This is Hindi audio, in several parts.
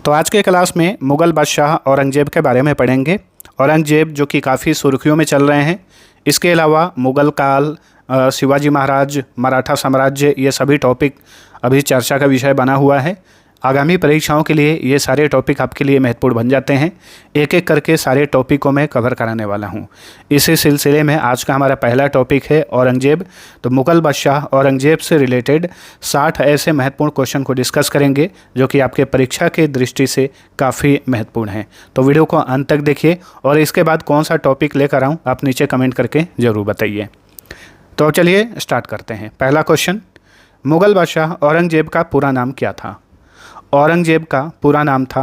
तो आज के क्लास में मुग़ल बादशाह औरंगज़ेब के बारे में पढ़ेंगे। औरंगज़ेब जो कि काफ़ी सुर्खियों में चल रहे हैं। इसके अलावा मुग़ल काल, शिवाजी महाराज, मराठा साम्राज्य, ये सभी टॉपिक अभी चर्चा का विषय बना हुआ है। आगामी परीक्षाओं के लिए ये सारे टॉपिक आपके लिए महत्वपूर्ण बन जाते हैं। एक एक करके सारे टॉपिकों में कवर कराने वाला हूँ। इसी सिलसिले में आज का हमारा पहला टॉपिक है औरंगज़ेब। तो मुग़ल बादशाह औरंगज़ेब से रिलेटेड 60 ऐसे महत्वपूर्ण क्वेश्चन को डिस्कस करेंगे जो कि आपके परीक्षा के दृष्टि से काफ़ी महत्वपूर्ण हैं। तो वीडियो को अंत तक देखिए और इसके बाद कौन सा टॉपिक लेकर आऊँ आप नीचे कमेंट करके ज़रूर बताइए। तो चलिए स्टार्ट करते हैं। पहला क्वेश्चन, मुग़ल बादशाह औरंगज़ेब का पूरा नाम क्या था? औरंगज़ेब का पूरा नाम था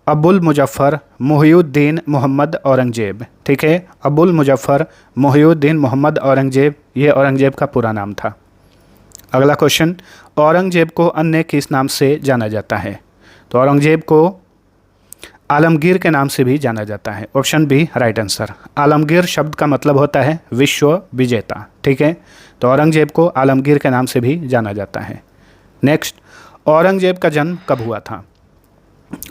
अबुल मुज़फ़्फ़र मुहिउद्दीन मोहम्मद औरंगज़ेब। ठीक है, अबुल मुज़फ़्फ़र मुहिउद्दीन मोहम्मद औरंगज़ेब, ये औरंगज़ेब का पूरा नाम था। अगला क्वेश्चन, औरंगज़ेब को अन्य किस नाम से जाना जाता है? तो औरंगज़ेब को आलमगीर के नाम से भी जाना जाता है। Option B right answer. Alamgir शब्द का मतलब होता है विश्व विजेता। ठीक है, तो औरंगज़ेब को आलमगीर के नाम से भी जाना जाता है। नेक्स्ट, औरंगज़ेब का जन्म कब हुआ था?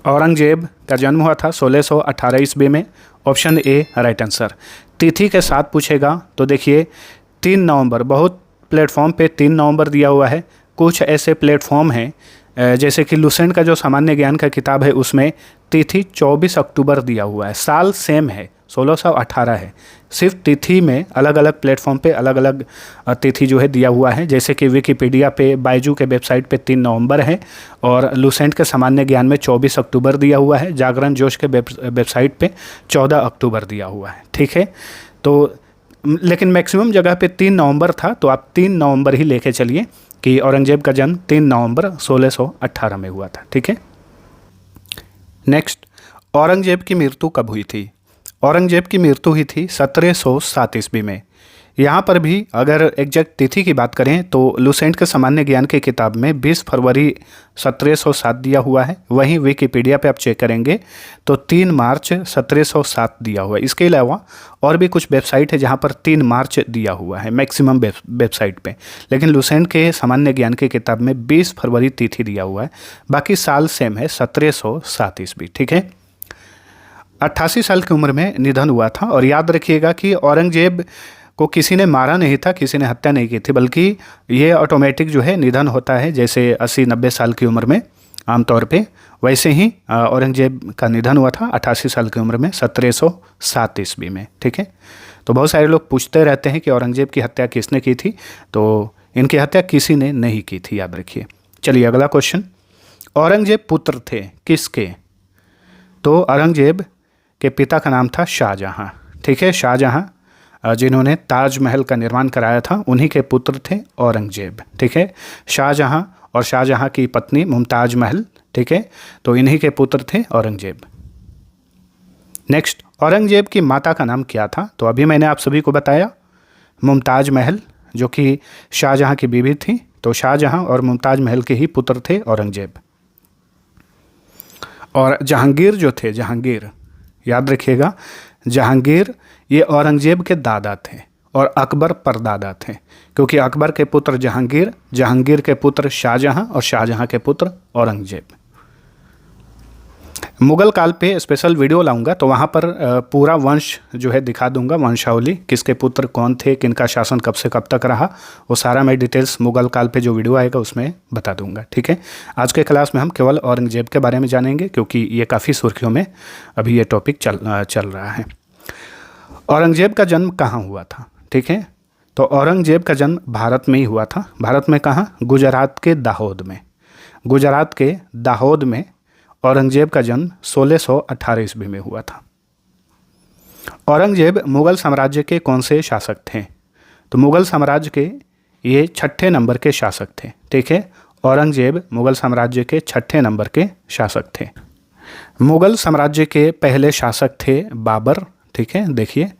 औरंगज़ेब का जन्म हुआ था 1618 ईस्वी में। Option A right answer. तिथि के साथ पूछेगा तो देखिए 3 नवंबर, बहुत प्लेटफॉर्म पे 3 नवंबर दिया हुआ है। कुछ ऐसे प्लेटफॉर्म हैं जैसे कि लुसेंट का जो सामान्य ज्ञान का किताब है उसमें तिथि 24 अक्टूबर दिया हुआ है। साल सेम है, 1618 है, सिर्फ तिथि में अलग अलग प्लेटफॉर्म पे अलग अलग तिथि जो है दिया हुआ है। जैसे कि विकिपीडिया पे, बायजू के वेबसाइट पे 3 नवंबर है और लुसेंट के सामान्य ज्ञान में 24 अक्टूबर दिया हुआ है। जागरण जोश के वेबसाइट पे 14 अक्टूबर दिया हुआ है। ठीक है, तो लेकिन मैक्सिमम जगह पे 3 नवंबर था, तो आप 3 नवंबर ही लेके चलिए कि औरंगज़ेब का जन्म 3 नवंबर 1618 में हुआ था। ठीक है। नेक्स्ट, औरंगज़ेब की मृत्यु कब हुई थी? औरंगज़ेब की मृत्यु हुई थी 1707 ईस्वी में। यहाँ पर भी अगर एग्जैक्ट तिथि की बात करें तो लुसेंट के सामान्य ज्ञान की किताब में 20 फरवरी 1707 दिया हुआ है। वहीं विकिपीडिया पे आप चेक करेंगे तो 3 मार्च 1707 दिया हुआ है। इसके अलावा और भी कुछ वेबसाइट है जहाँ पर 3 मार्च दिया हुआ है मैक्सिमम वेबसाइट पे, लेकिन लुसेंट के सामान्य ज्ञान की किताब में 20 फरवरी तिथि दिया हुआ है। बाकी साल सेम है, 1707 ईस्वी। ठीक है, 88 साल की उम्र में निधन हुआ था। और याद रखिएगा कि औरंगज़ेब को किसी ने मारा नहीं था, किसी ने हत्या नहीं की थी, बल्कि ये ऑटोमेटिक जो है निधन होता है। जैसे 80-90 साल की उम्र में आमतौर पे, वैसे ही औरंगज़ेब का निधन हुआ था 88 साल की उम्र में 1707 ईस्वी में। ठीक है, तो बहुत सारे लोग पूछते रहते हैं कि औरंगज़ेब की हत्या किसने की थी, तो इनकी हत्या किसी ने नहीं की थी, याद रखिए। चलिए अगला क्वेश्चन, औरंगज़ेब पुत्र थे किसके? तो औरंगज़ेब के पिता का नाम था शाहजहाँ। ठीक है, शाहजहाँ जिन्होंने ताजमहल का निर्माण कराया था, उन्हीं के पुत्र थे औरंगज़ेब। ठीक है, शाहजहाँ और शाहजहाँ की पत्नी मुमताज महल। ठीक है, तो इन्हीं के पुत्र थे औरंगज़ेब। नेक्स्ट, औरंगज़ेब की माता का नाम क्या था? तो अभी मैंने आप सभी को बताया मुमताज महल, जो कि शाहजहाँ की बीवी थी। तो शाहजहाँ और मुमताज महल के ही पुत्र थे औरंगज़ेब। और जहांगीर जो थे, जहांगीर याद रखिएगा, जहांगीर ये औरंगज़ेब के दादा थे और अकबर परदादा थे, क्योंकि अकबर के पुत्र जहांगीर, जहांगीर के पुत्र शाहजहाँ और शाहजहाँ के पुत्र औरंगज़ेब। मुग़ल काल पे स्पेशल वीडियो लाऊंगा तो वहाँ पर पूरा वंश जो है दिखा दूंगा, वंशावली, किसके पुत्र कौन थे, किनका शासन कब से कब तक रहा, वो सारा मैं डिटेल्स मुग़ल काल पे जो वीडियो आएगा उसमें बता दूंगा। ठीक है, आज के क्लास में हम केवल औरंगज़ेब के बारे में जानेंगे क्योंकि ये काफ़ी सुर्खियों में अभी ये टॉपिक चल रहा है। औरंगज़ेब का जन्म कहाँ हुआ था? ठीक है, तो औरंगज़ेब का जन्म भारत में ही हुआ था। भारत में कहाँ? गुजरात के दाहोद में। गुजरात के दाहोद में औरंगज़ेब का जन्म 1618 ईस्वी में हुआ था। औरंगज़ेब मुग़ल साम्राज्य के कौन से शासक थे? तो मुग़ल साम्राज्य के ये 6ठे नंबर के शासक थे। ठीक है, औरंगज़ेब मुग़ल साम्राज्य के 6ठे नंबर के शासक थे। मुग़ल साम्राज्य के पहले शासक थे बाबर। ठीक है, देखिए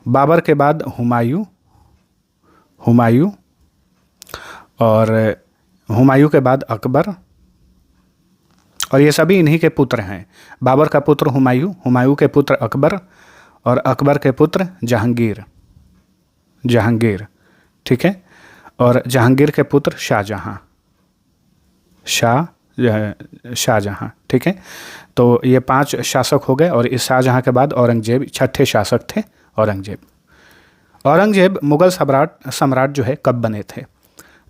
बाबर के बाद हुमायूं, और हुमायूं के बाद अकबर, और ये सभी इन्हीं के पुत्र हैं। बाबर का पुत्र हुमायूं, हुमायूं के पुत्र अकबर, और अकबर के पुत्र जहांगीर। ठीक है, और जहांगीर के पुत्र शाहजहाँ। शाहजहाँ। ठीक है, तो ये 5 शासक हो गए और इस शाहजहाँ के बाद औरंगजेब छठे शासक थे औरंगजेब। औरंगजेब मुग़ल सम्राट जो है कब बने थे?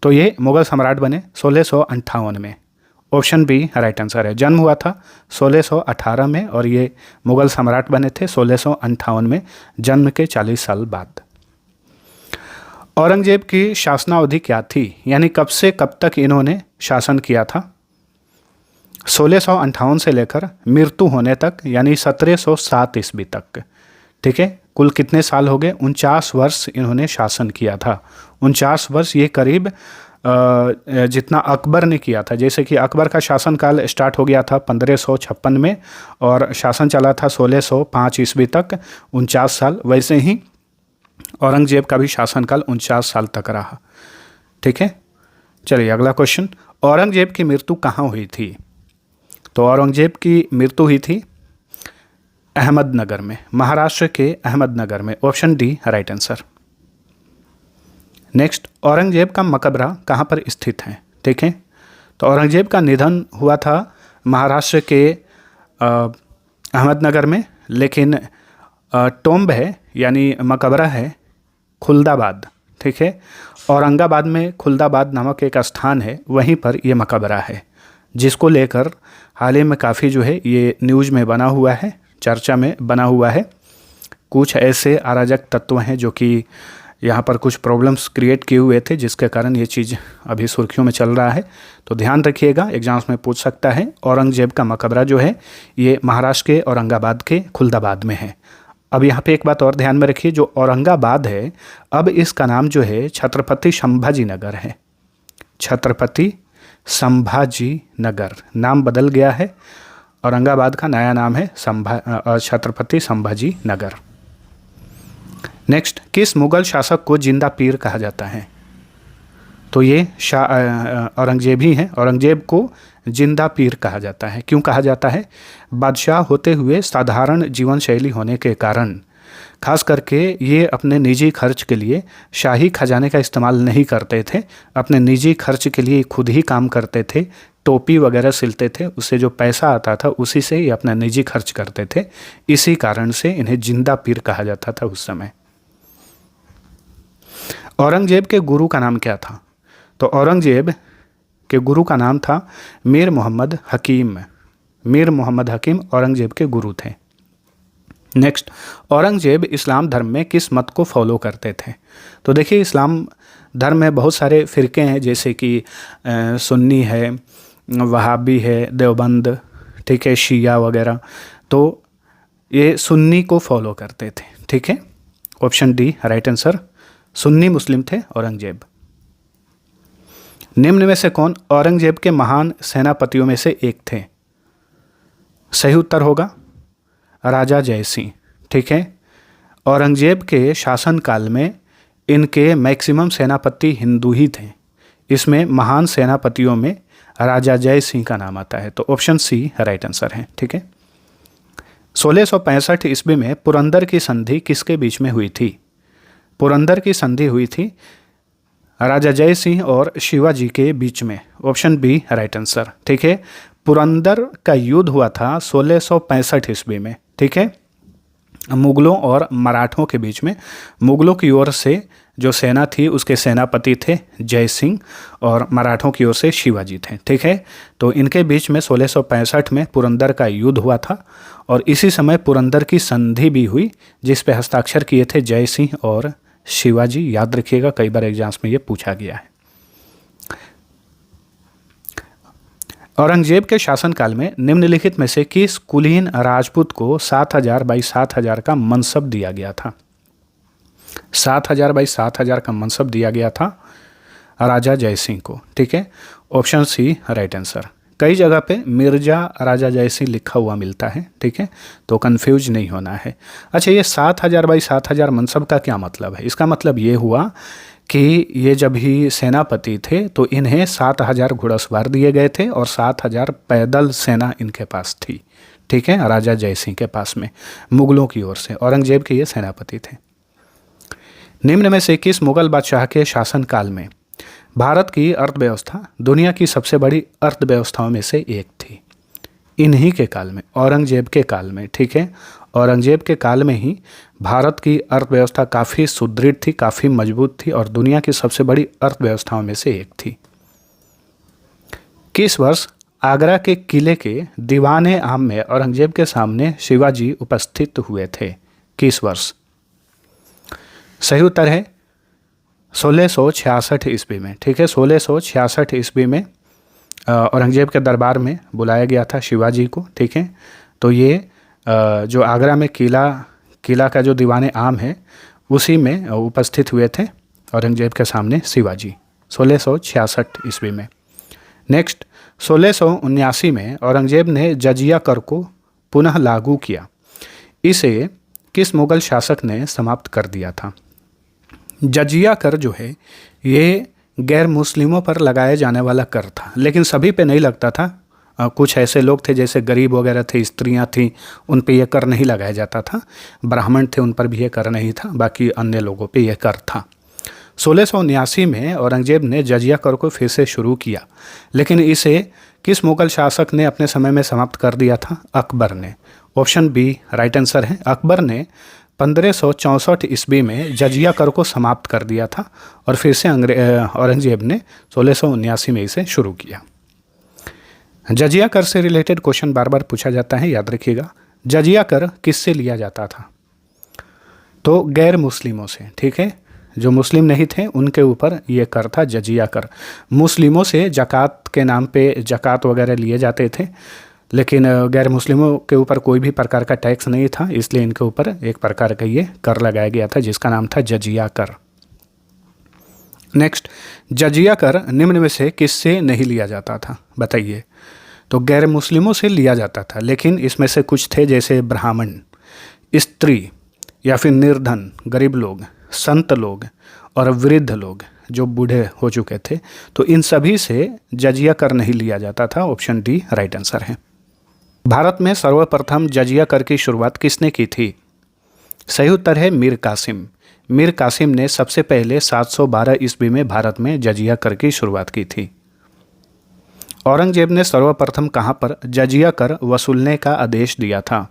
तो ये मुग़ल सम्राट बने 1658 में। ऑप्शन बी राइट आंसर है। जन्म हुआ था 1618 में और ये मुग़ल सम्राट बने थे 1658 में, जन्म के 40 साल बाद। औरंगजेब की शासनावधि क्या थी, यानी कब से कब तक इन्होंने शासन किया था? 1658 से लेकर मृत्यु होने तक, यानी 1707 ईस्वी तक। ठीक है, कुल कितने साल हो गए? 49 वर्ष इन्होंने शासन किया था। 49 वर्ष, ये करीब जितना अकबर ने किया था। जैसे कि अकबर का शासनकाल स्टार्ट हो गया था 1556 में और शासन चला था 1605 ईस्वी तक, 49 साल। वैसे ही औरंगजेब का भी शासनकाल 49 साल तक रहा। ठीक है, चलिए अगला क्वेश्चन। औरंगजेब की मृत्यु कहाँ हुई थी? तो औरंगजेब की मृत्यु हुई थी अहमदनगर में, महाराष्ट्र के अहमदनगर में। Option D right answer. Next, Aurangzeb का मकबरा कहाँ पर स्थित है? ठीक है, तो औरंगजेब का निधन हुआ था महाराष्ट्र के अहमदनगर में, लेकिन टोम्ब है यानी मकबरा है खुलदाबाद। ठीक है, औरंगाबाद में खुलदाबाद नामक एक स्थान है, वहीं पर ये मकबरा है, जिसको लेकर हाल ही में काफ़ी जो है ये न्यूज़ में बना हुआ है, चर्चा में बना हुआ है। कुछ ऐसे अराजक तत्व हैं जो कि यहाँ पर कुछ प्रॉब्लम्स क्रिएट किए हुए थे, जिसके कारण ये चीज़ अभी सुर्खियों में चल रहा है। तो ध्यान रखिएगा, एग्जाम्स में पूछ सकता है। औरंगजेब का मकबरा जो है ये महाराष्ट्र के औरंगाबाद के खुलदाबाद में है। अब यहाँ पे एक बात और ध्यान में रखिए, जो औरंगाबाद है अब इसका नाम जो है छत्रपति संभाजी नगर है। छत्रपति संभाजी नगर नाम बदल गया है, औरंगाबाद का नया नाम है छत्रपति संभाजी नगर। नेक्स्ट, किस मुगल शासक को जिंदा पीर कहा जाता है? तो ये औरंगजेब ही हैं। औरंगजेब को जिंदा पीर कहा जाता है। क्यों कहा जाता है? बादशाह होते हुए साधारण जीवन शैली होने के कारण, खास करके ये अपने निजी खर्च के लिए शाही खजाने का इस्तेमाल नहीं करते थे। अपने निजी खर्च के लिए खुद ही काम करते थे, टोपी वगैरह सिलते थे, उससे जो पैसा आता था उसी से ही अपना निजी खर्च करते थे। इसी कारण से इन्हें जिंदा पीर कहा जाता था उस समय। औरंगजेब के गुरु का नाम क्या था? तो औरंगजेब के गुरु का नाम था मीर मोहम्मद हकीम। मीर मोहम्मद हकीम औरंगजेब के गुरु थे। नेक्स्ट, औरंगजेब इस्लाम धर्म में किस मत को फॉलो करते थे? तो देखिए, इस्लाम धर्म में बहुत सारे फ़िरके हैं, जैसे कि सुन्नी है, वहाबी है, देवबंद, ठीक है, शिया वगैरह। तो ये सुन्नी को फॉलो करते थे। ठीक है, option D right answer. Sunni मुस्लिम थे औरंगजेब। निम्न में से कौन औरंगजेब के महान सेनापतियों में से एक थे? सही उत्तर होगा राजा जय सिंह। ठीक है, औरंगजेब के शासनकाल में इनके मैक्सिमम सेनापति हिंदू ही थे। इसमें महान सेनापतियों में राजा जय सिंह का नाम आता है, तो ऑप्शन सी राइट आंसर है। ठीक है, 1665 ईस्वी में पुरंदर की संधि किसके बीच में हुई थी? पुरंदर की संधि हुई थी राजा जय सिंह और शिवाजी के बीच में। Option B right answer. ठीक है, पुरंदर का युद्ध हुआ था 1665 ईस्वी में। ठीक है, मुगलों और मराठों के बीच में। मुगलों की ओर से जो सेना थी उसके सेनापति थे जय सिंह और मराठों की ओर से शिवाजी थे। ठीक है, तो इनके बीच में 1665 में पुरंदर का युद्ध हुआ था और इसी समय पुरंदर की संधि भी हुई, जिस पे हस्ताक्षर किए थे जय सिंह और शिवाजी। याद रखिएगा, कई बार एग्जाम्स में ये पूछा गया है। औरंगजेब के शासनकाल में निम्नलिखित में से किस कुलीन राजपूत को 7000 बाई 7000 का मनसब दिया गया था? 7000 बाई 7000 का मनसब दिया गया था राजा जय सिंह को। ठीक है, ऑप्शन सी राइट आंसर। कई जगह पे मिर्जा राजा जय सिंह लिखा हुआ मिलता है। ठीक है, तो कंफ्यूज नहीं होना है। अच्छा, ये 7000 बाई 7000 मनसब का क्या मतलब है? इसका मतलब ये हुआ कि ये जब ही सेनापति थे तो इन्हें 7000 घुड़सवार दिए गए थे और 7000 पैदल सेना इनके पास थी। ठीक है, राजा जय सिंह के पास में मुगलों की ओर से। औरंगजेब के ये सेनापति थे। निम्न में से किस मुगल बादशाह के शासनकाल में भारत की अर्थव्यवस्था दुनिया की सबसे बड़ी अर्थव्यवस्थाओं में से एक थी इन्हीं के काल में, औरंगजेब के काल में। ठीक है, औरंगजेब के काल में ही भारत की अर्थव्यवस्था काफ़ी सुदृढ़ थी, काफ़ी मजबूत थी और दुनिया की सबसे बड़ी अर्थव्यवस्थाओं में से एक थी। किस वर्ष आगरा के किले के दीवाने आम में औरंगजेब के सामने शिवाजी उपस्थित हुए थे? किस वर्ष? सही उत्तर है 1666 ईस्वी में। ठीक है, 1666 ईस्वी में औरंगजेब के दरबार में बुलाया गया था शिवाजी को। ठीक है, तो ये जो आगरा में किला का जो दीवाने आम है उसी में उपस्थित हुए थे औरंगजेब के सामने शिवाजी 1666 ईस्वी में। नेक्स्ट, 1679 में औरंगजेब ने जजिया कर को पुनः लागू किया। इसे किस मुगल शासक ने समाप्त कर दिया था? जजिया कर जो है ये गैर मुस्लिमों पर लगाया जाने वाला कर था, लेकिन सभी पे नहीं लगता था। कुछ ऐसे लोग थे जैसे गरीब वगैरह थे, स्त्रियां थीं, उन पे यह कर नहीं लगाया जाता था। ब्राह्मण थे, उन पर भी यह कर नहीं था, बाकी अन्य लोगों पे यह कर था। 1679 में औरंगजेब ने जजिया कर को फिर से शुरू किया, लेकिन इसे किस मुगल शासक ने अपने समय में समाप्त कर दिया था? अकबर ने। ऑप्शन बी राइट आंसर है। अकबर ने 1564 ईस्वी में जजिया कर को समाप्त कर दिया था और फिर से औरंगजेब ने 1679 में इसे शुरू किया। जजिया कर से रिलेटेड क्वेश्चन बार बार पूछा जाता है, याद रखिएगा। जजिया कर किससे लिया जाता था? तो गैर मुस्लिमों से। ठीक है, जो मुस्लिम नहीं थे उनके ऊपर ये कर था जजिया कर। मुस्लिमों से जक़ात के नाम पे जक़ात वगैरह लिए जाते थे, लेकिन गैर मुस्लिमों के ऊपर कोई भी प्रकार का टैक्स नहीं था, इसलिए इनके ऊपर एक प्रकार का ये कर लगाया गया था जिसका नाम था जजिया कर। नेक्स्ट, जजिया कर निम्न में से किससे नहीं लिया जाता था? बताइए। तो गैर मुस्लिमों से लिया जाता था, लेकिन इसमें से कुछ थे जैसे ब्राह्मण, स्त्री या फिर निर्धन गरीब लोग, संत लोग और वृद्ध लोग जो बूढ़े हो चुके थे, तो इन सभी से जजिया कर नहीं लिया जाता था। ऑप्शन डी राइट आंसर है। भारत में सर्वप्रथम जजिया कर की शुरुआत किसने की थी? सही उत्तर है मीर कासिम। मीर कासिम ने सबसे पहले 712 ईस्वी में भारत में जजिया कर की शुरुआत की थी। औरंगजेब ने सर्वप्रथम कहाँ पर जजिया कर वसूलने का आदेश दिया था?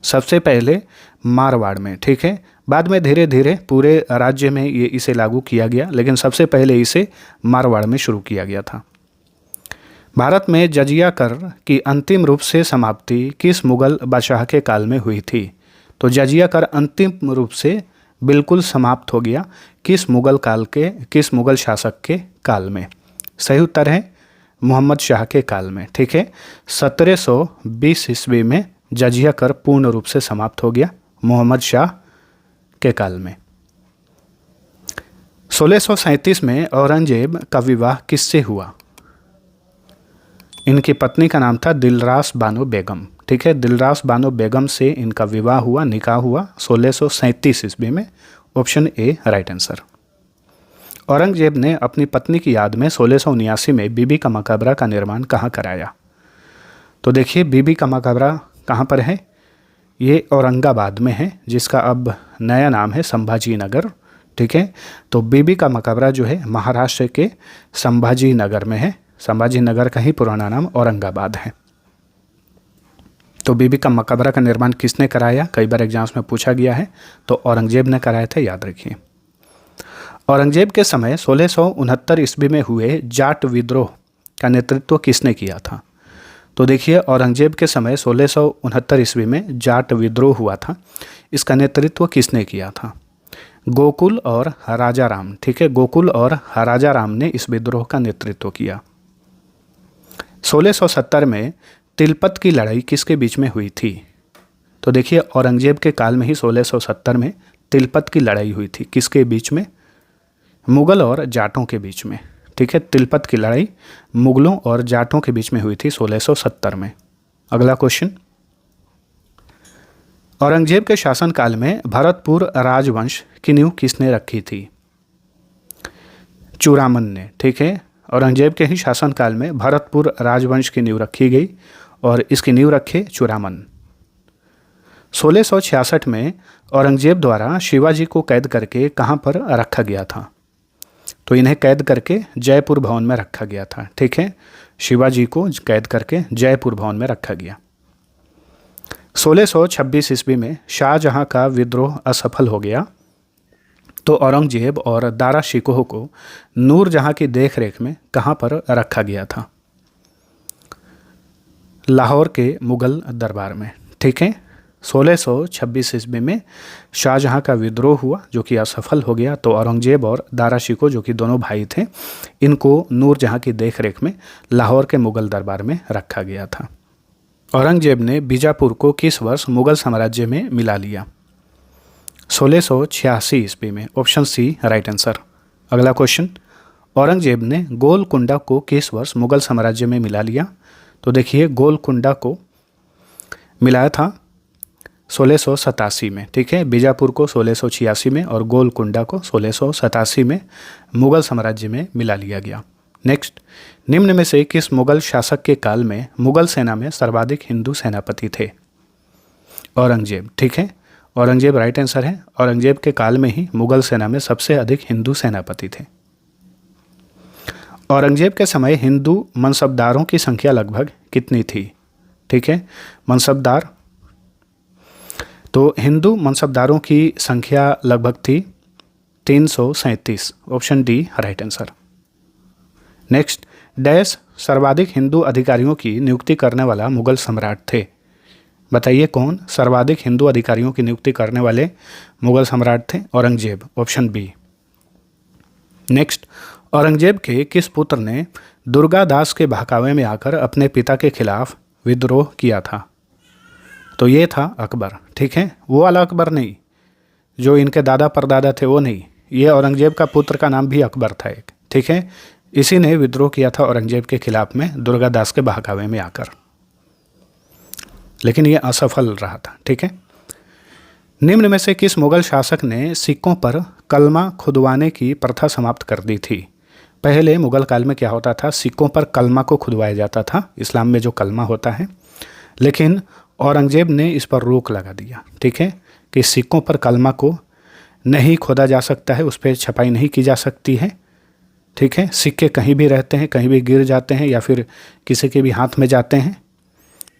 सबसे पहले मारवाड़ में। ठीक है, बाद में धीरे धीरे पूरे राज्य में इसे लागू किया गया, लेकिन सबसे पहले इसे मारवाड़ में शुरू किया गया था। भारत में जजिया कर की अंतिम रूप से समाप्ति किस मुगल बादशाह के काल में हुई थी? तो जजिया कर अंतिम रूप से बिल्कुल समाप्त हो गया किस मुगल शासक के काल में? सही उत्तर है मोहम्मद शाह के काल में। ठीक है, 1720 ईस्वी में जजिया कर पूर्ण रूप से समाप्त हो गया मोहम्मद शाह के काल में। 1637 में औरंगजेब का विवाह किससे हुआ? इनकी पत्नी का नाम था दिलरास बानो बेगम। ठीक है, दिलरास बानो बेगम से इनका विवाह हुआ, निकाह हुआ 1637 ईस्वी में। Option A right answer. Aurangzeb ने अपनी पत्नी की याद में 1679 में बीबी का मकबरा का निर्माण कहाँ कराया? तो देखिए, बीबी का मकबरा कहाँ पर है? ये औरंगाबाद में है, जिसका अब नया नाम है संभाजी नगर। ठीक है, तो बीबी का मकबरा जो है महाराष्ट्र के संभाजी नगर में है। संभाजी नगर का ही पुराना नाम औरंगाबाद है। तो बीबी का मकबरा का निर्माण किसने कराया? कई बार एग्जाम्स में पूछा गया है, तो औरंगजेब ने कराया था, याद रखिए। औरंगजेब के समय 1669 ईस्वी में हुए जाट विद्रोह का नेतृत्व किसने किया था? तो देखिए, औरंगजेब के समय 1669 ईस्वी में जाट विद्रोह हुआ था। इसका नेतृत्व किसने किया था? गोकुल और राजा राम। ठीक है, गोकुल और राजा राम ने इस विद्रोह का नेतृत्व किया। 1670 में तिलपत की लड़ाई किसके बीच में हुई थी? तो देखिए, औरंगजेब के काल में ही 1670 में तिलपत की लड़ाई हुई थी। किसके बीच में? मुगल और जाटों के बीच में। ठीक है, तिलपत की लड़ाई मुगलों और जाटों के बीच में हुई थी 1670 में। अगला क्वेश्चन, औरंगजेब के शासनकाल में भरतपुर राजवंश की नींव किसने रखी थी? चूड़ामन ने। ठीक है, औरंगजेब के ही शासनकाल में भरतपुर राजवंश की नींव रखी गई और इसकी नींव रखे चूड़ामन। 1666 में औरंगजेब द्वारा शिवाजी को कैद करके कहाँ पर रखा गया था? तो इन्हें कैद करके जयपुर भवन में रखा गया था। ठीक है, शिवाजी को कैद करके जयपुर भवन में रखा गया। 1626 ईस्वी में शाहजहां का विद्रोह असफल हो गया तो औरंगजेब और दारा शिकोह को नूरजहां की देखरेख में कहाँ पर रखा गया था? लाहौर के मुगल दरबार में। ठीक है, 1626 ईस्वी में शाहजहां का विद्रोह हुआ जो कि असफल हो गया, तो औरंगजेब और दारा शिकोह जो कि दोनों भाई थे, इनको नूरजहां की देखरेख में लाहौर के मुगल दरबार में रखा गया था। औरंगजेब ने बीजापुर को किस वर्ष मुगल साम्राज्य में मिला लिया? 1686 ईस्वी में। Option C right answer. अगला क्वेश्चन, औरंगजेब ने गोलकुंडा को किस वर्ष मुगल साम्राज्य में मिला लिया? तो देखिए, गोलकुंडा को मिलाया था 1687 में। ठीक है, बीजापुर को 1686 में और गोलकुंडा को 1687 में मुगल साम्राज्य में मिला लिया गया। नेक्स्ट, निम्न में से किस मुगल शासक के काल में मुगल सेना में सर्वाधिक हिंदू सेनापति थे? औरंगजेब। ठीक है, औरंगजेब राइट आंसर है। औरंगजेब के काल में ही मुगल सेना में सबसे अधिक हिंदू सेनापति थे। औरंगजेब के समय हिंदू मनसबदारों की संख्या लगभग कितनी थी? ठीक है, मनसबदार, तो हिंदू मनसबदारों की संख्या लगभग थी 337। Option D right answer. Next, dash सर्वाधिक हिंदू अधिकारियों की नियुक्ति करने वाला मुगल सम्राट थे? बताइए कौन सर्वाधिक हिंदू अधिकारियों की नियुक्ति करने वाले मुगल सम्राट थे? Aurangzeb. Option B. Next, Aurangzeb के किस पुत्र ने दुर्गादास के बहकावे में आकर अपने पिता के खिलाफ विद्रोह किया था? तो ये था अकबर। ठीक है, वो वाला अकबर नहीं, जो इनके दादा परदादा थे वो नहीं, ये औरंगजेब का पुत्र का नाम भी अकबर था एक। ठीक है, इसी ने विद्रोह किया था औरंगजेब के खिलाफ में दुर्गादास के बहकावे में आकर, लेकिन ये असफल रहा था। ठीक है, निम्न में से किस मुगल शासक ने सिक्कों पर कलमा खुदवाने की प्रथा समाप्त कर दी थी? पहले मुगल काल में क्या होता था, सिक्कों पर कलमा को खुदवाया जाता था, इस्लाम में जो कलमा होता है, लेकिन औरंगजेब ने इस पर रोक लगा दिया। ठीक है, कि सिक्कों पर कलमा को नहीं खोदा जा सकता है, उस पर छपाई नहीं की जा सकती है। ठीक है, सिक्के कहीं भी रहते हैं, कहीं भी गिर जाते हैं या फिर किसी के भी हाथ में जाते हैं,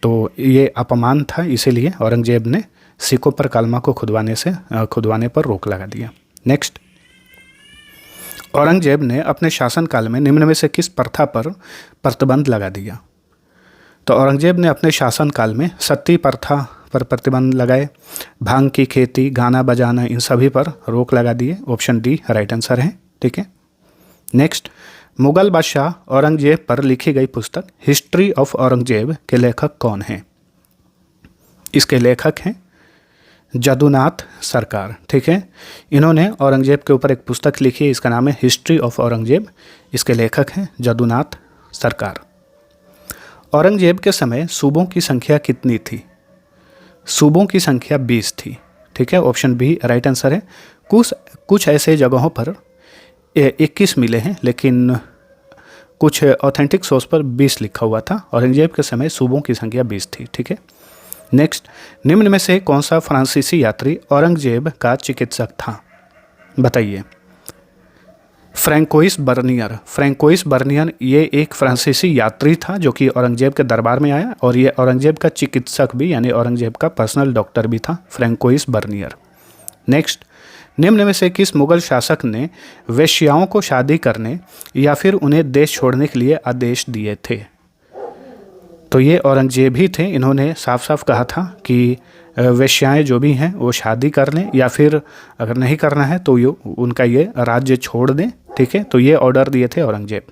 तो ये अपमान था, इसीलिए औरंगजेब ने सिक्कों पर कलमा को खुदवाने पर रोक लगा दिया। नेक्स्ट, औरंगजेब ने अपने शासनकाल में निम्न में से किस प्रथा पर प्रतिबंध लगा दिया? तो औरंगजेब ने अपने शासनकाल में सती प्रथा पर प्रतिबंध लगाए, भांग की खेती, गाना बजाना, इन सभी पर रोक लगा दिए। ऑप्शन डी राइट आंसर है। ठीक है, नेक्स्ट, मुगल बादशाह औरंगजेब पर लिखी गई पुस्तक हिस्ट्री ऑफ औरंगजेब के लेखक कौन हैं? इसके लेखक हैं जदुनाथ सरकार। ठीक है, इन्होंने औरंगजेब के ऊपर एक पुस्तक लिखी है, इसका नाम है हिस्ट्री ऑफ औरंगजेब। इसके लेखक हैं जदुनाथ सरकार। औरंगजेब के समय सूबों की संख्या कितनी थी? सूबों की संख्या 20 थी। ठीक है, ऑप्शन बी राइट आंसर है। कुछ ऐसे जगहों पर 21 मिले हैं, लेकिन कुछ ऑथेंटिक सोर्स पर 20 लिखा हुआ था। औरंगजेब के समय सूबों की संख्या 20 थी। ठीक है, नेक्स्ट, निम्न में से कौन सा फ्रांसीसी यात्री औरंगजेब का चिकित्सक था? बताइए। François Bernier. फ्रैंकोइस बर्नियर ये एक फ्रांसीसी यात्री था जो कि औरंगजेब के दरबार में आया, और ये औरंगजेब का चिकित्सक भी, यानी औरंगजेब का पर्सनल डॉक्टर भी था, फ्रैंकोइस बर्नियर। नेक्स्ट, निम्न में से किस मुगल शासक ने वेश्याओं को शादी करने या फिर उन्हें देश छोड़ने के लिए आदेश दिए थे? तो ये औरंगजेब ही थे। इन्होंने साफ साफ कहा था कि वेश्याएं जो भी हैं वो शादी कर लें, या फिर अगर नहीं करना है तो उनका ये राज्य छोड़ दें। ठीक है, तो ये ऑर्डर दिए थे औरंगजेब।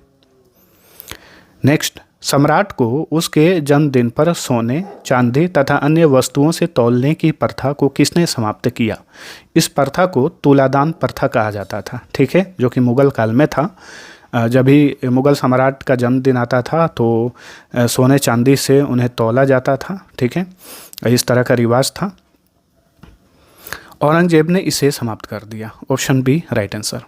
नेक्स्ट, सम्राट को उसके जन्मदिन पर सोने, चांदी तथा अन्य वस्तुओं से तौलने की प्रथा को किसने समाप्त किया? इस प्रथा को तुलादान प्रथा कहा जाता था। ठीक है, जो कि मुगल काल में था। जब भी मुगल सम्राट का जन्मदिन आता था तो सोने चांदी से उन्हें तौला जाता था। ठीक है, इस तरह का रिवाज था। औरंगजेब ने इसे समाप्त कर दिया। Option B right answer.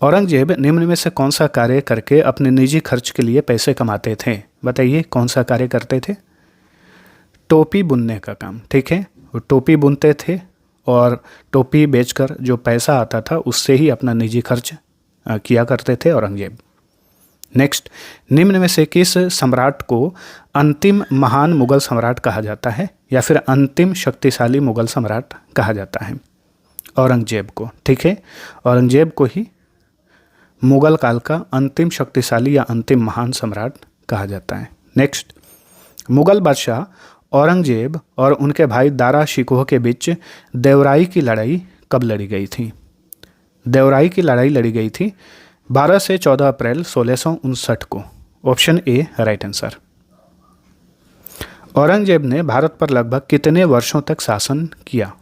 Aurangzeb निम्न में से कौन सा कार्य करके अपने निजी खर्च के लिए पैसे कमाते थे? बताइए कौन सा कार्य करते थे? टोपी बुनने का काम। ठीक है, वो टोपी बुनते थे और टोपी बेचकर जो पैसा आता था उससे ही अपना निजी खर्च किया करते थे औरंगजेब। नेक्स्ट, निम्न में से किस सम्राट को अंतिम महान मुगल सम्राट कहा जाता है या फिर अंतिम शक्तिशाली मुगल सम्राट कहा जाता है? औरंगजेब को। ठीक है, औरंगजेब को ही मुगल काल का अंतिम शक्तिशाली या अंतिम महान सम्राट कहा जाता है। नेक्स्ट, मुगल बादशाह औरंगजेब और उनके भाई दारा शिकोह के बीच देवराई की लड़ाई कब लड़ी गई थी? देवराई की लड़ाई लड़ी गई थी 12 से 14 अप्रैल 1659 को। Option A right answer. Aurangzeb ने भारत पर लगभग कितने वर्षों तक शासन किया?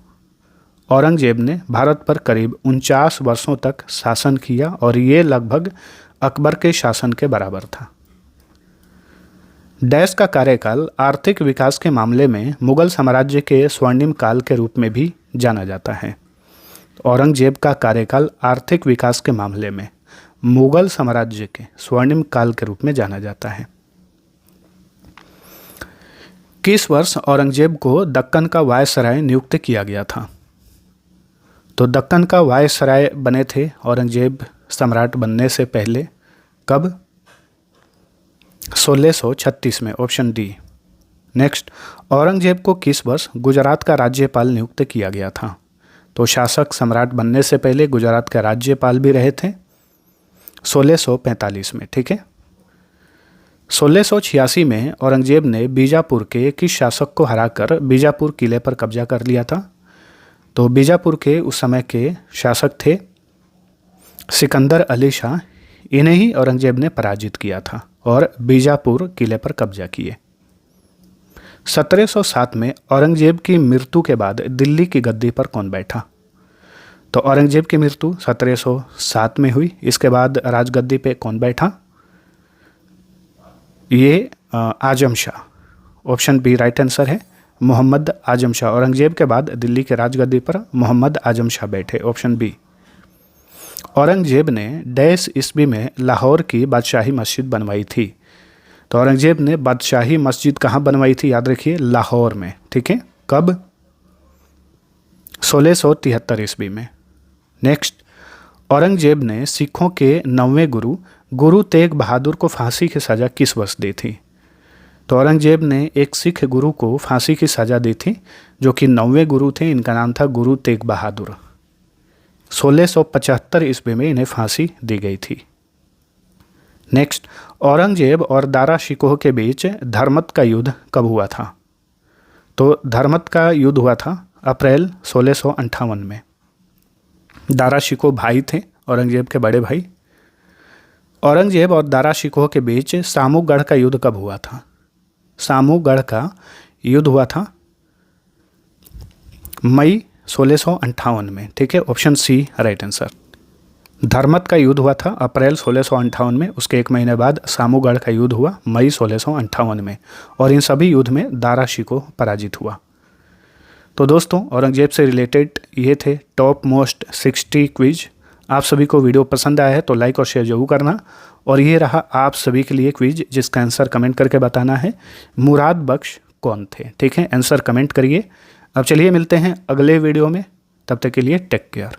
औरंगजेब ने भारत पर करीब 49 वर्षों तक शासन किया और ये लगभग अकबर के शासन के बराबर था। डैश का कार्यकाल आर्थिक विकास के मामले में मुगल साम्राज्य के स्वर्णिम काल के रूप में भी जाना जाता है। औरंगजेब का कार्यकाल आर्थिक विकास के मामले में मुगल साम्राज्य के स्वर्णिम काल के रूप में जाना जाता है। किस वर्ष औरंगजेब को दक्कन का वायसराय नियुक्त किया गया था? तो दक्कन का वायसराय बने थे औरंगजेब सम्राट बनने से पहले। कब? 1636 में। Option D. नेक्स्ट, औरंगजेब को किस वर्ष गुजरात का राज्यपाल नियुक्त किया गया था? तो शासक सम्राट बनने से पहले गुजरात के राज्यपाल भी रहे थे 1645 में। ठीक है, 1686 में औरंगजेब ने बीजापुर के किस शासक को हराकर बीजापुर किले पर कब्जा कर लिया था? तो बीजापुर के उस समय के शासक थे सिकंदर अली शाह। इन्हें ही औरंगजेब ने पराजित किया था और बीजापुर किले पर कब्जा किए। 1707 में औरंगजेब की मृत्यु के बाद दिल्ली की गद्दी पर कौन बैठा? तो औरंगजेब की मृत्यु 1707 में हुई। इसके बाद राजगद्दी पे कौन बैठा? ये Azam Shah. Option B right answer है, मोहम्मद आजम शाह। औरंगजेब के बाद दिल्ली के राजगद्दी पर मोहम्मद आजम शाह बैठे। Option B. औरंगजेब ने डैश ईस्वी में लाहौर की बादशाही मस्जिद बनवाई थी? तो औरंगजेब ने बादशाही मस्जिद कहाँ बनवाई थी? याद रखिए, लाहौर में। ठीक है, कब? 1673 ईस्वी में। नेक्स्ट, औरंगजेब ने सिखों के 9वें गुरु गुरु तेग बहादुर को फांसी की सज़ा किस वर्ष दी थी? तो औरंगजेब ने एक सिख गुरु को फांसी की सज़ा दी थी जो कि 9वें गुरु थे। इनका नाम था गुरु तेग बहादुर। 1675 ईस्वी में इन्हें फांसी दी गई थी। नेक्स्ट, औरंगजेब और दारा शिकोह के बीच धर्मत का युद्ध कब हुआ था? तो धर्मत का युद्ध हुआ था अप्रैल 1658 में। दारा शिकोह भाई थे, औरंगजेब के बड़े भाई। औरंगजेब और दारा शिकोह के बीच सामूगढ़ का युद्ध कब हुआ था? सामूगढ़ का युद्ध हुआ था मई 1658 में। ठीक है, option C right answer. Dharmat का युद्ध हुआ था अप्रैल 1658 में। उसके एक महीने बाद सामूगढ़ का युद्ध हुआ मई 1658 में और इन सभी युद्ध में दारा शिकोह पराजित हुआ। तो दोस्तों, औरंगजेब से रिलेटेड ये थे टॉप मोस्ट 60 क्विज। आप सभी को वीडियो पसंद आया है तो लाइक और शेयर जरूर करना। और ये रहा आप सभी के लिए क्विज जिसका आंसर कमेंट करके बताना है, मुराद बख्श कौन थे? ठीक है, आंसर कमेंट करिए। अब चलिए मिलते हैं अगले वीडियो में, तब तक के लिए टेक केयर।